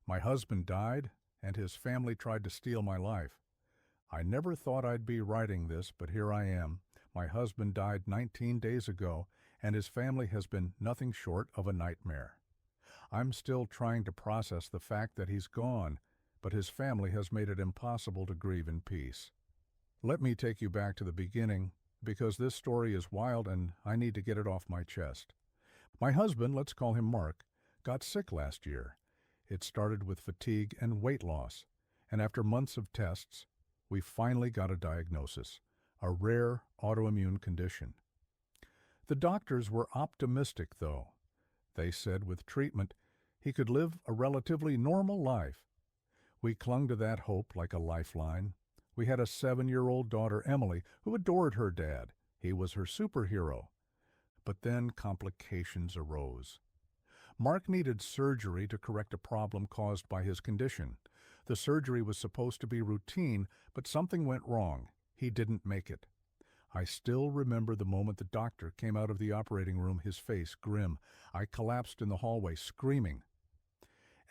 My husband died, and his family tried to steal my life. I never thought I'd be writing this, but here I am. My husband died 19 days ago, and his family has been nothing short of a nightmare. I'm still trying to process the fact that he's gone, but his family has made it impossible to grieve in peace. Let me take you back to the beginning, because this story is wild and I need to get it off my chest. My husband, let's call him Mark, got sick last year. It started with fatigue and weight loss, and after months of tests, we finally got a diagnosis, a rare autoimmune condition. The doctors were optimistic, though. They said with treatment, he could live a relatively normal life. We clung to that hope like a lifeline. We had a 7-year-old daughter, Emily, who adored her dad. He was her superhero. But then complications arose. Mark needed surgery to correct a problem caused by his condition. The surgery was supposed to be routine, but something went wrong. He didn't make it. I still remember the moment the doctor came out of the operating room, his face grim. I collapsed in the hallway, screaming.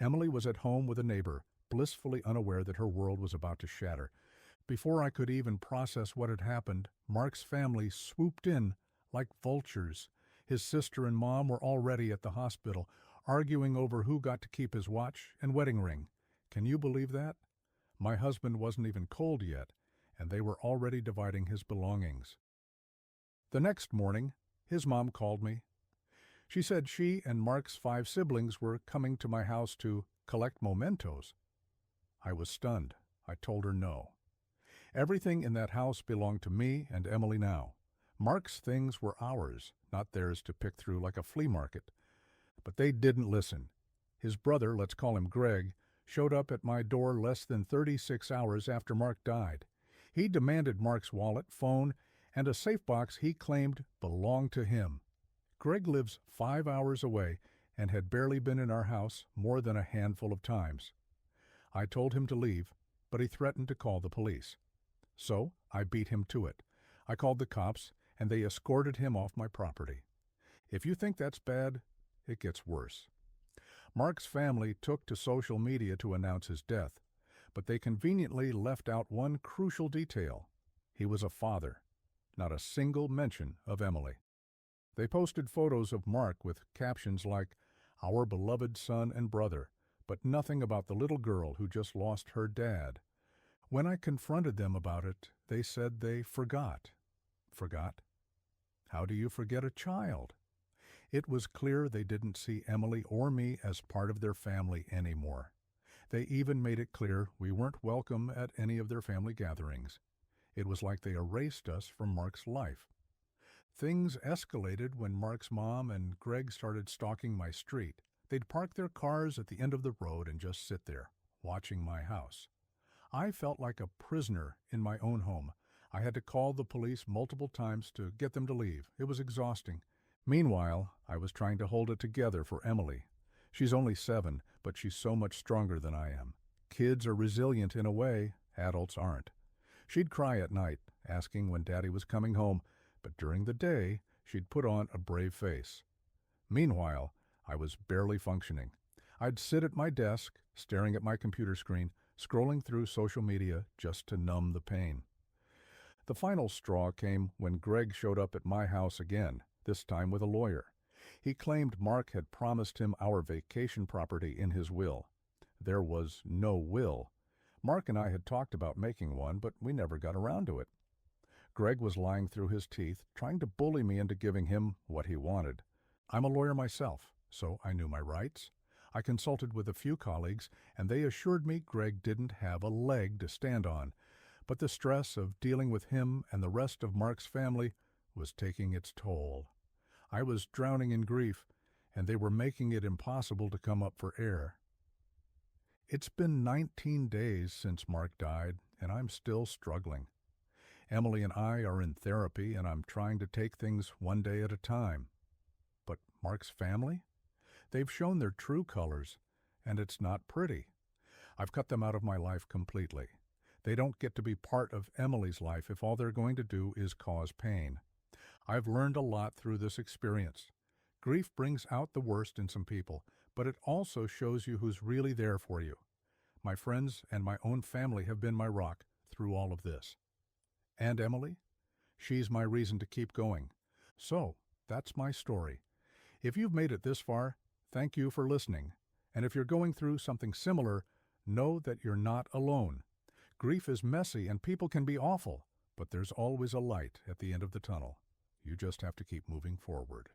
Emily was at home with a neighbor, blissfully unaware that her world was about to shatter. Before I could even process what had happened, Mark's family swooped in like vultures. His sister and mom were already at the hospital, arguing over who got to keep his watch and wedding ring. Can you believe that? My husband wasn't even cold yet, and they were already dividing his belongings. The next morning, his mom called me. She said she and Mark's 5 siblings were coming to my house to collect mementos. I was stunned. I told her no. Everything in that house belonged to me and Emily now. Mark's things were ours, not theirs to pick through like a flea market. But they didn't listen. His brother, let's call him Greg, showed up at my door less than 36 hours after Mark died. He demanded Mark's wallet, phone, and a safe box he claimed belonged to him. Greg lives 5 hours away and had barely been in our house more than a handful of times. I told him to leave, but he threatened to call the police. So I beat him to it. I called the cops, and they escorted him off my property. If you think that's bad, it gets worse. Mark's family took to social media to announce his death, but they conveniently left out one crucial detail. He was a father. Not a single mention of Emily. They posted photos of Mark with captions like, "Our beloved son and brother," but nothing about the little girl who just lost her dad. When I confronted them about it, they said they forgot. Forgot? How do you forget a child? It was clear they didn't see Emily or me as part of their family anymore. They even made it clear we weren't welcome at any of their family gatherings. It was like they erased us from Mark's life. Things escalated when Mark's mom and Greg started stalking my street. They'd park their cars at the end of the road and just sit there, watching my house. I felt like a prisoner in my own home. I had to call the police multiple times to get them to leave. It was exhausting. Meanwhile, I was trying to hold it together for Emily. She's only 7, but she's so much stronger than I am. Kids are resilient in a way, adults aren't. She'd cry at night, asking when Daddy was coming home, but during the day, she'd put on a brave face. Meanwhile, I was barely functioning. I'd sit at my desk, staring at my computer screen, scrolling through social media just to numb the pain. The final straw came when Greg showed up at my house again, this time with a lawyer. He claimed Mark had promised him our vacation property in his will. There was no will. Mark and I had talked about making one, but we never got around to it. Greg was lying through his teeth, trying to bully me into giving him what he wanted. I'm a lawyer myself, so I knew my rights. I consulted with a few colleagues, and they assured me Greg didn't have a leg to stand on. But the stress of dealing with him and the rest of Mark's family was taking its toll. I was drowning in grief, and they were making it impossible to come up for air. It's been 19 days since Mark died, and I'm still struggling. Emily and I are in therapy, and I'm trying to take things one day at a time. But Mark's family? They've shown their true colors, and it's not pretty. I've cut them out of my life completely. They don't get to be part of Emily's life if all they're going to do is cause pain. I've learned a lot through this experience. Grief brings out the worst in some people, but it also shows you who's really there for you. My friends and my own family have been my rock through all of this. And Emily? She's my reason to keep going. So, that's my story. If you've made it this far, thank you for listening. And if you're going through something similar, know that you're not alone. Grief is messy and people can be awful, but there's always a light at the end of the tunnel. You just have to keep moving forward.